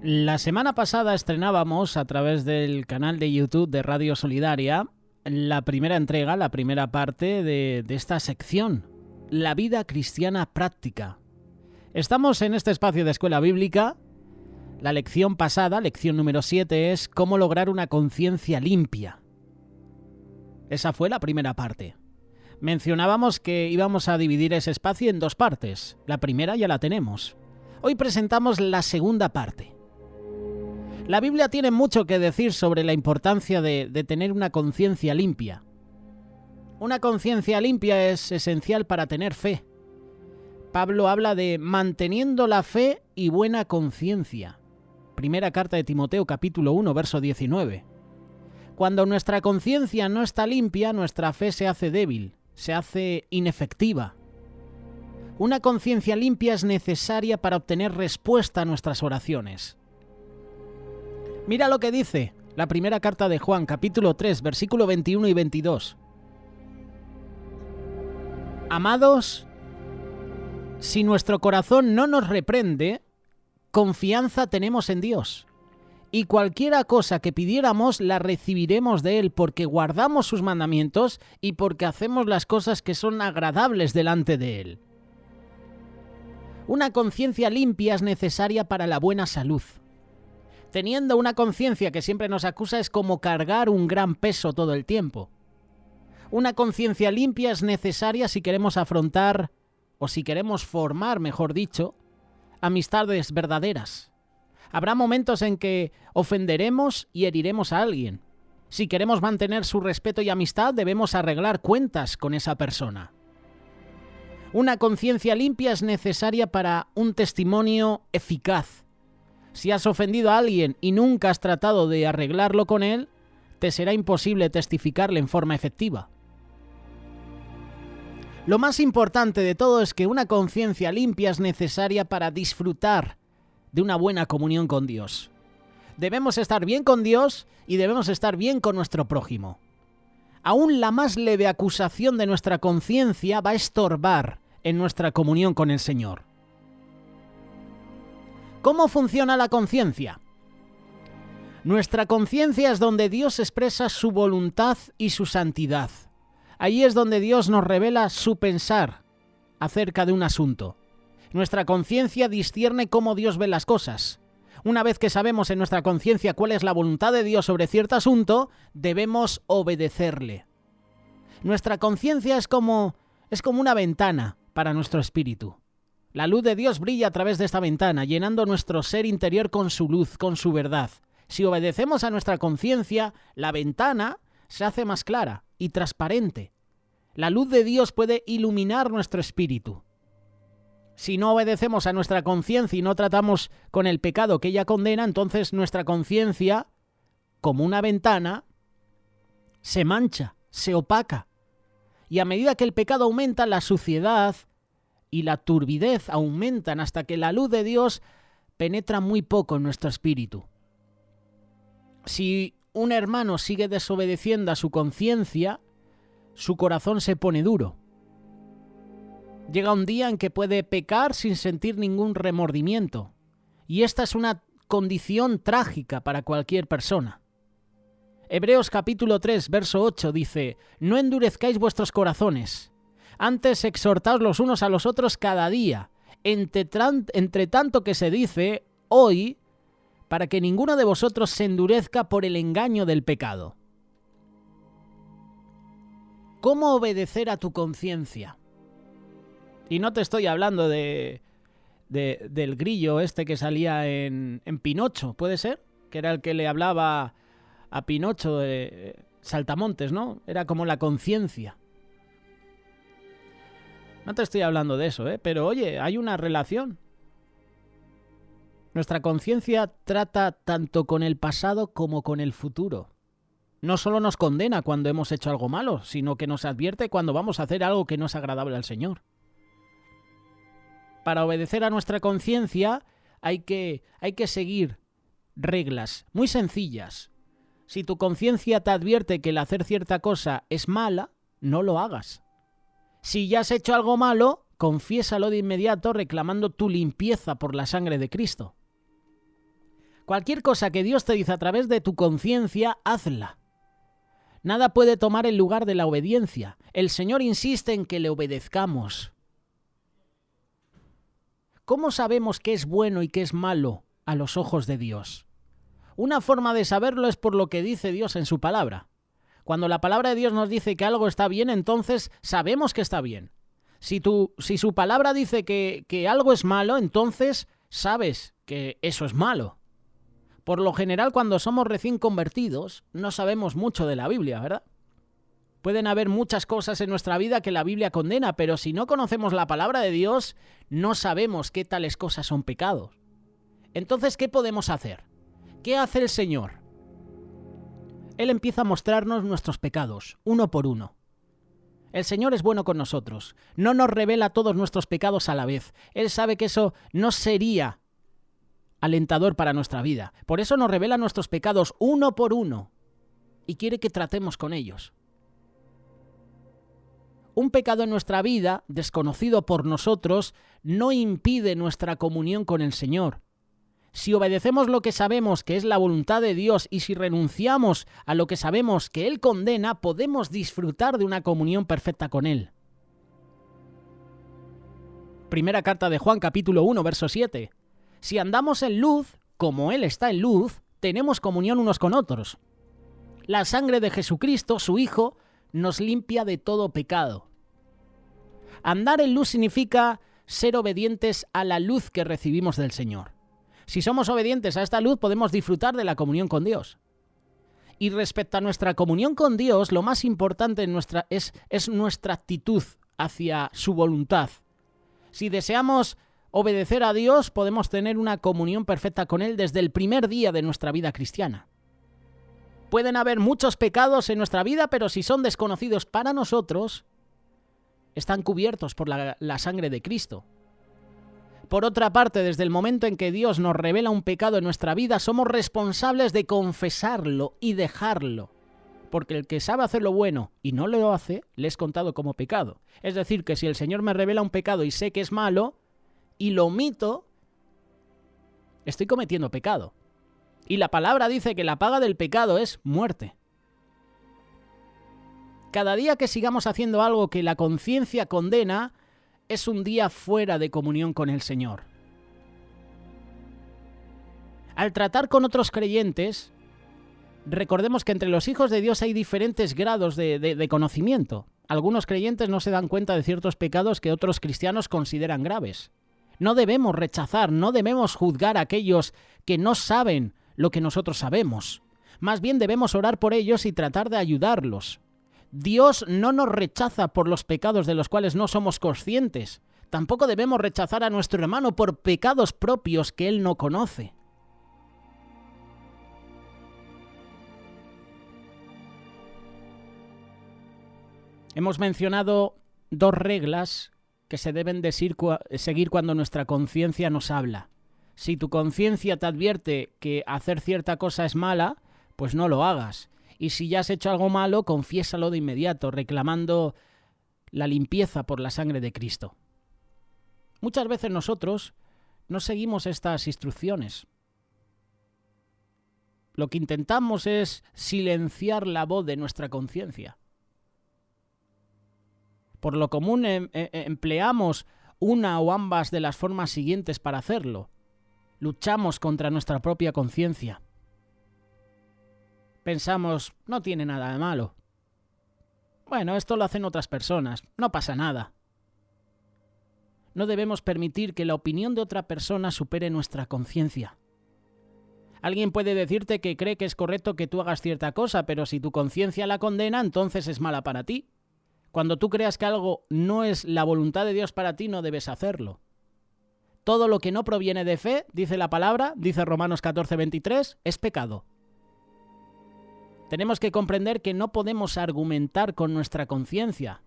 La semana pasada estrenábamos a través del canal de YouTube de Radio Solidaria la primera entrega, la primera parte de esta sección, La vida cristiana práctica. Estamos en este espacio de escuela bíblica. La lección pasada, lección número 7, es cómo lograr una conciencia limpia. Esa fue la primera parte. Mencionábamos que íbamos a dividir ese espacio en dos partes. La primera ya la tenemos. Hoy presentamos la segunda parte. La Biblia tiene mucho que decir sobre la importancia de tener una conciencia limpia. Una conciencia limpia es esencial para tener fe. Pablo habla de manteniendo la fe y buena conciencia. Primera carta de Timoteo, capítulo 1, verso 19. Cuando nuestra conciencia no está limpia, nuestra fe se hace débil, se hace inefectiva. Una conciencia limpia es necesaria para obtener respuesta a nuestras oraciones. Mira lo que dice la primera carta de Juan, capítulo 3, versículo 21 y 22. Amados, si nuestro corazón no nos reprende, confianza tenemos en Dios. Y cualquiera cosa que pidiéramos la recibiremos de Él porque guardamos sus mandamientos y porque hacemos las cosas que son agradables delante de Él. Una conciencia limpia es necesaria para la buena salud. Teniendo una conciencia que siempre nos acusa es como cargar un gran peso todo el tiempo. Una conciencia limpia es necesaria si queremos afrontar, o si queremos formar, mejor dicho, amistades verdaderas. Habrá momentos en que ofenderemos y heriremos a alguien. Si queremos mantener su respeto y amistad, debemos arreglar cuentas con esa persona. Una conciencia limpia es necesaria para un testimonio eficaz. Si has ofendido a alguien y nunca has tratado de arreglarlo con él, te será imposible testificarle en forma efectiva. Lo más importante de todo es que una conciencia limpia es necesaria para disfrutar de una buena comunión con Dios. Debemos estar bien con Dios y debemos estar bien con nuestro prójimo. Aún la más leve acusación de nuestra conciencia va a estorbar en nuestra comunión con el Señor. ¿Cómo funciona la conciencia? Nuestra conciencia es donde Dios expresa su voluntad y su santidad. Allí es donde Dios nos revela su pensar acerca de un asunto. Nuestra conciencia discierne cómo Dios ve las cosas. Una vez que sabemos en nuestra conciencia cuál es la voluntad de Dios sobre cierto asunto, debemos obedecerle. Nuestra conciencia es como una ventana para nuestro espíritu. La luz de Dios brilla a través de esta ventana, llenando nuestro ser interior con su luz, con su verdad. Si obedecemos a nuestra conciencia, la ventana se hace más clara y transparente. La luz de Dios puede iluminar nuestro espíritu. Si no obedecemos a nuestra conciencia y no tratamos con el pecado que ella condena, entonces nuestra conciencia, como una ventana, se mancha, se opaca. Y a medida que el pecado aumenta, la suciedad y la turbidez aumentan hasta que la luz de Dios penetra muy poco en nuestro espíritu. Si un hermano sigue desobedeciendo a su conciencia, su corazón se pone duro. Llega un día en que puede pecar sin sentir ningún remordimiento. Y esta es una condición trágica para cualquier persona. Hebreos capítulo 3, verso 8 dice: «No endurezcáis vuestros corazones. Antes exhortaos los unos a los otros cada día, entre tanto que se dice hoy, para que ninguno de vosotros se endurezca por el engaño del pecado». ¿Cómo obedecer a tu conciencia? Y no te estoy hablando del grillo este que salía en Pinocho, ¿puede ser? Que era el que le hablaba a Pinocho de Saltamontes, ¿no? Era como la conciencia. No te estoy hablando de eso, pero oye, hay una relación. Nuestra conciencia trata tanto con el pasado como con el futuro. No solo nos condena cuando hemos hecho algo malo, sino que nos advierte cuando vamos a hacer algo que no es agradable al Señor. Para obedecer a nuestra conciencia hay que seguir reglas muy sencillas. Si tu conciencia te advierte que el hacer cierta cosa es mala, no lo hagas. Si ya has hecho algo malo, confiésalo de inmediato reclamando tu limpieza por la sangre de Cristo. Cualquier cosa que Dios te dice a través de tu conciencia, hazla. Nada puede tomar el lugar de la obediencia. El Señor insiste en que le obedezcamos. ¿Cómo sabemos qué es bueno y qué es malo a los ojos de Dios? Una forma de saberlo es por lo que dice Dios en su palabra. Cuando la palabra de Dios nos dice que algo está bien, entonces sabemos que está bien. Si su palabra dice que algo es malo, entonces sabes que eso es malo. Por lo general, cuando somos recién convertidos, no sabemos mucho de la Biblia, ¿verdad? Pueden haber muchas cosas en nuestra vida que la Biblia condena, pero si no conocemos la palabra de Dios, no sabemos qué tales cosas son pecados. Entonces, ¿qué podemos hacer? ¿Qué hace el Señor? Él empieza a mostrarnos nuestros pecados, uno por uno. El Señor es bueno con nosotros. No nos revela todos nuestros pecados a la vez. Él sabe que eso no sería alentador para nuestra vida. Por eso nos revela nuestros pecados uno por uno y quiere que tratemos con ellos. Un pecado en nuestra vida, desconocido por nosotros, no impide nuestra comunión con el Señor. Si obedecemos lo que sabemos que es la voluntad de Dios y si renunciamos a lo que sabemos que Él condena, podemos disfrutar de una comunión perfecta con Él. Primera carta de Juan, capítulo 1, verso 7. Si andamos en luz, como Él está en luz, tenemos comunión unos con otros. La sangre de Jesucristo, su Hijo, nos limpia de todo pecado. Andar en luz significa ser obedientes a la luz que recibimos del Señor. Si somos obedientes a esta luz, podemos disfrutar de la comunión con Dios. Y respecto a nuestra comunión con Dios, lo más importante es nuestra actitud hacia su voluntad. Si deseamos obedecer a Dios, podemos tener una comunión perfecta con Él desde el primer día de nuestra vida cristiana. Pueden haber muchos pecados en nuestra vida, pero si son desconocidos para nosotros, están cubiertos por la sangre de Cristo. Por otra parte, desde el momento en que Dios nos revela un pecado en nuestra vida, somos responsables de confesarlo y dejarlo. Porque el que sabe hacer lo bueno y no lo hace, le es contado como pecado. Es decir, que si el Señor me revela un pecado y sé que es malo, y lo omito, estoy cometiendo pecado. Y la palabra dice que la paga del pecado es muerte. Cada día que sigamos haciendo algo que la conciencia condena, es un día fuera de comunión con el Señor. Al tratar con otros creyentes, recordemos que entre los hijos de Dios hay diferentes grados de conocimiento. Algunos creyentes no se dan cuenta de ciertos pecados que otros cristianos consideran graves. No debemos rechazar, no debemos juzgar a aquellos que no saben lo que nosotros sabemos. Más bien debemos orar por ellos y tratar de ayudarlos. Dios no nos rechaza por los pecados de los cuales no somos conscientes. Tampoco debemos rechazar a nuestro hermano por pecados propios que él no conoce. Hemos mencionado dos reglas que se deben de seguir cuando nuestra conciencia nos habla. Si tu conciencia te advierte que hacer cierta cosa es mala, pues no lo hagas. Y si ya has hecho algo malo, confiésalo de inmediato, reclamando la limpieza por la sangre de Cristo. Muchas veces nosotros no seguimos estas instrucciones. Lo que intentamos es silenciar la voz de nuestra conciencia. Por lo común empleamos una o ambas de las formas siguientes para hacerlo. Luchamos contra nuestra propia conciencia. Pensamos, no tiene nada de malo. Bueno, esto lo hacen otras personas, no pasa nada. No debemos permitir que la opinión de otra persona supere nuestra conciencia. Alguien puede decirte que cree que es correcto que tú hagas cierta cosa, pero si tu conciencia la condena, entonces es mala para ti. Cuando tú creas que algo no es la voluntad de Dios para ti, no debes hacerlo. Todo lo que no proviene de fe, dice la palabra, dice Romanos 14:23, es pecado. Tenemos que comprender que no podemos argumentar con nuestra conciencia.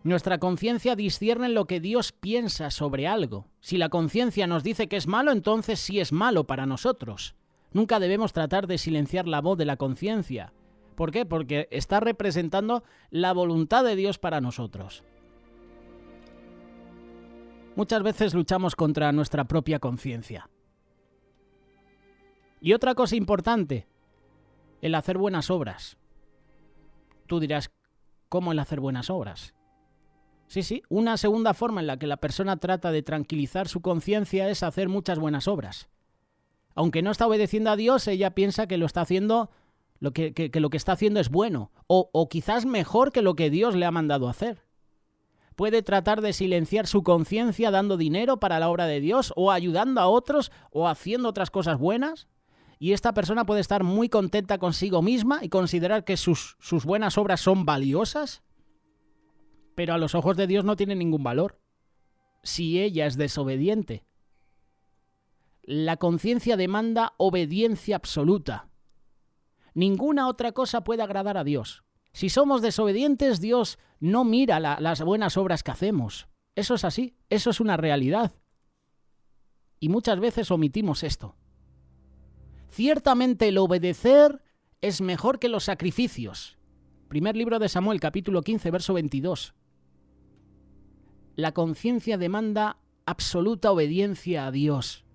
Nuestra conciencia discierne lo que Dios piensa sobre algo. Si la conciencia nos dice que es malo, entonces sí es malo para nosotros. Nunca debemos tratar de silenciar la voz de la conciencia. ¿Por qué? Porque está representando la voluntad de Dios para nosotros. Muchas veces luchamos contra nuestra propia conciencia. Y otra cosa importante, el hacer buenas obras. Tú dirás, ¿cómo el hacer buenas obras? Sí, una segunda forma en la que la persona trata de tranquilizar su conciencia es hacer muchas buenas obras. Aunque no está obedeciendo a Dios, ella piensa que lo está haciendo, que lo que está haciendo es bueno, o quizás mejor que lo que Dios le ha mandado hacer. Puede tratar de silenciar su conciencia dando dinero para la obra de Dios, o ayudando a otros, o haciendo otras cosas buenas. Y esta persona puede estar muy contenta consigo misma y considerar que sus buenas obras son valiosas, pero a los ojos de Dios no tienen ningún valor, si ella es desobediente. La conciencia demanda obediencia absoluta. Ninguna otra cosa puede agradar a Dios. Si somos desobedientes, Dios no mira las buenas obras que hacemos. Eso es así, eso es una realidad. Y muchas veces omitimos esto. Ciertamente el obedecer es mejor que los sacrificios. Primer libro de Samuel, capítulo 15, verso 22. La conciencia demanda absoluta obediencia a Dios.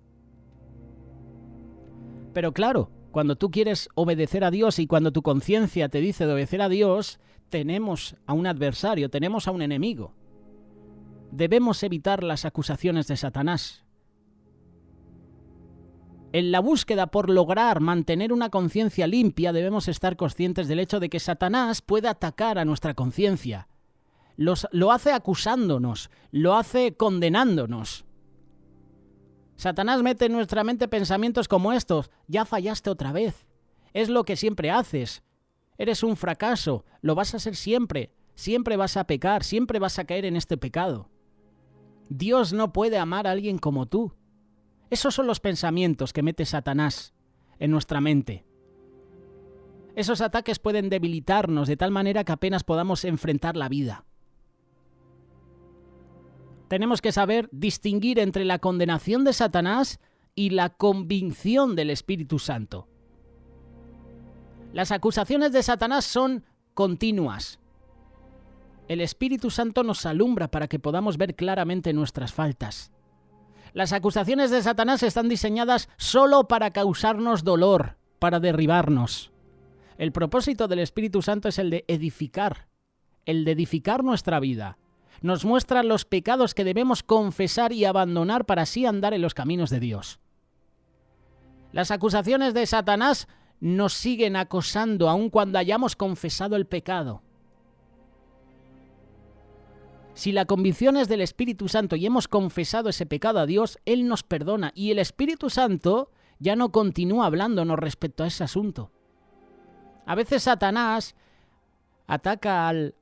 Pero claro, cuando tú quieres obedecer a Dios y cuando tu conciencia te dice de obedecer a Dios, tenemos a un adversario, tenemos a un enemigo. Debemos evitar las acusaciones de Satanás. En la búsqueda por lograr mantener una conciencia limpia, debemos estar conscientes del hecho de que Satanás puede atacar a nuestra conciencia. Lo hace acusándonos, lo hace condenándonos. Satanás mete en nuestra mente pensamientos como estos: ya fallaste otra vez, es lo que siempre haces, eres un fracaso, lo vas a ser siempre, siempre vas a pecar, siempre vas a caer en este pecado. Dios no puede amar a alguien como tú. Esos son los pensamientos que mete Satanás en nuestra mente. Esos ataques pueden debilitarnos de tal manera que apenas podamos enfrentar la vida. Tenemos que saber distinguir entre la condenación de Satanás y la convicción del Espíritu Santo. Las acusaciones de Satanás son continuas. El Espíritu Santo nos alumbra para que podamos ver claramente nuestras faltas. Las acusaciones de Satanás están diseñadas solo para causarnos dolor, para derribarnos. El propósito del Espíritu Santo es el de edificar nuestra vida. Nos muestra los pecados que debemos confesar y abandonar para así andar en los caminos de Dios. Las acusaciones de Satanás nos siguen acosando aun cuando hayamos confesado el pecado. Si la convicción es del Espíritu Santo y hemos confesado ese pecado a Dios, Él nos perdona y el Espíritu Santo ya no continúa hablándonos respecto a ese asunto. A veces Satanás ataca al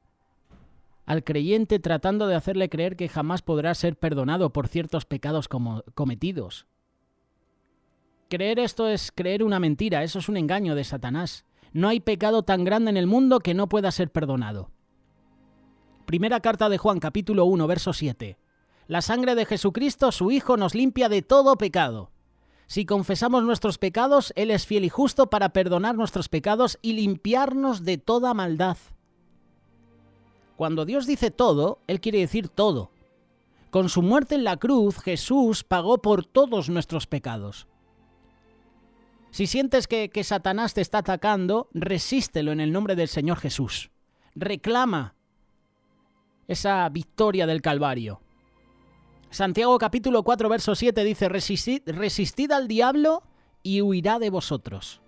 creyente tratando de hacerle creer que jamás podrá ser perdonado por ciertos pecados cometidos. Creer esto es creer una mentira, eso es un engaño de Satanás. No hay pecado tan grande en el mundo que no pueda ser perdonado. Primera carta de Juan, capítulo 1, verso 7. La sangre de Jesucristo, su Hijo, nos limpia de todo pecado. Si confesamos nuestros pecados, Él es fiel y justo para perdonar nuestros pecados y limpiarnos de toda maldad. Cuando Dios dice todo, Él quiere decir todo. Con su muerte en la cruz, Jesús pagó por todos nuestros pecados. Si sientes que Satanás te está atacando, resístelo en el nombre del Señor Jesús. Reclama esa victoria del Calvario. Santiago capítulo 4, verso 7 dice: resistid al diablo y huirá de vosotros.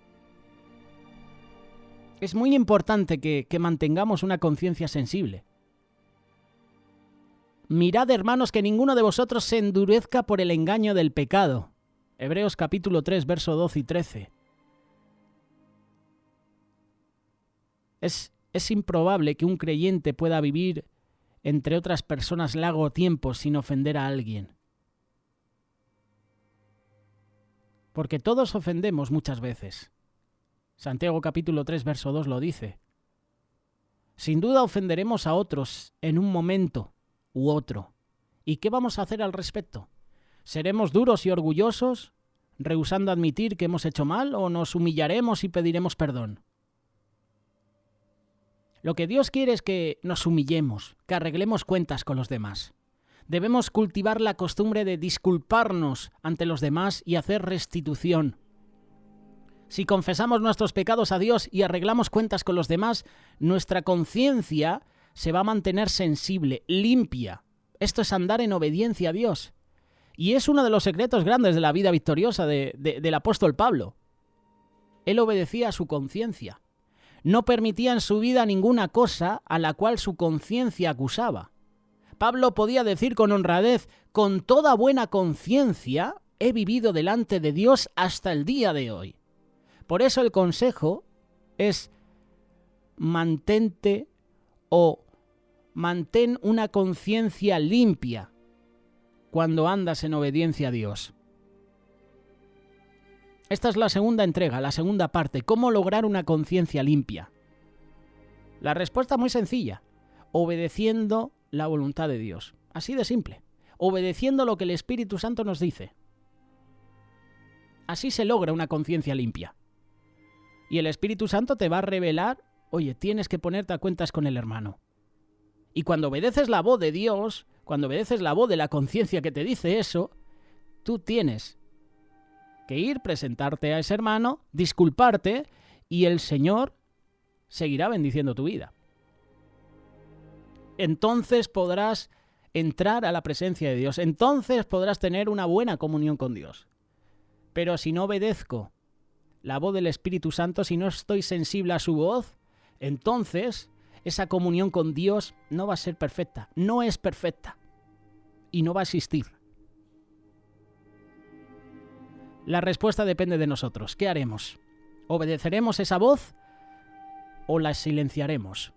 Es muy importante que mantengamos una conciencia sensible. Mirad, hermanos, que ninguno de vosotros se endurezca por el engaño del pecado. Hebreos capítulo 3, verso 12 y 13. Es improbable que un creyente pueda vivir entre otras personas largo tiempo sin ofender a alguien. Porque todos ofendemos muchas veces. Santiago capítulo 3, verso 2 lo dice. Sin duda ofenderemos a otros en un momento u otro. ¿Y qué vamos a hacer al respecto? ¿Seremos duros y orgullosos, rehusando admitir que hemos hecho mal, o nos humillaremos y pediremos perdón? Lo que Dios quiere es que nos humillemos, que arreglemos cuentas con los demás. Debemos cultivar la costumbre de disculparnos ante los demás y hacer restitución. Si confesamos nuestros pecados a Dios y arreglamos cuentas con los demás, nuestra conciencia se va a mantener sensible, limpia. Esto es andar en obediencia a Dios. Y es uno de los secretos grandes de la vida victoriosa del apóstol Pablo. Él obedecía a su conciencia. No permitía en su vida ninguna cosa a la cual su conciencia acusaba. Pablo podía decir con honradez: con toda buena conciencia he vivido delante de Dios hasta el día de hoy. Por eso el consejo es: mantén una conciencia limpia cuando andas en obediencia a Dios. Esta es la segunda entrega, la segunda parte. ¿Cómo lograr una conciencia limpia? La respuesta es muy sencilla: obedeciendo la voluntad de Dios. Así de simple. Obedeciendo lo que el Espíritu Santo nos dice. Así se logra una conciencia limpia. Y el Espíritu Santo te va a revelar: oye, tienes que ponerte a cuentas con el hermano. Y cuando obedeces la voz de Dios, cuando obedeces la voz de la conciencia que te dice eso, tú tienes que ir, presentarte a ese hermano, disculparte, y el Señor seguirá bendiciendo tu vida. Entonces podrás entrar a la presencia de Dios, entonces podrás tener una buena comunión con Dios. Pero si no obedezco la voz del Espíritu Santo, si no estoy sensible a su voz, entonces esa comunión con Dios no va a ser perfecta, no es perfecta y no va a existir. La respuesta depende de nosotros. ¿Qué haremos? ¿Obedeceremos esa voz o la silenciaremos?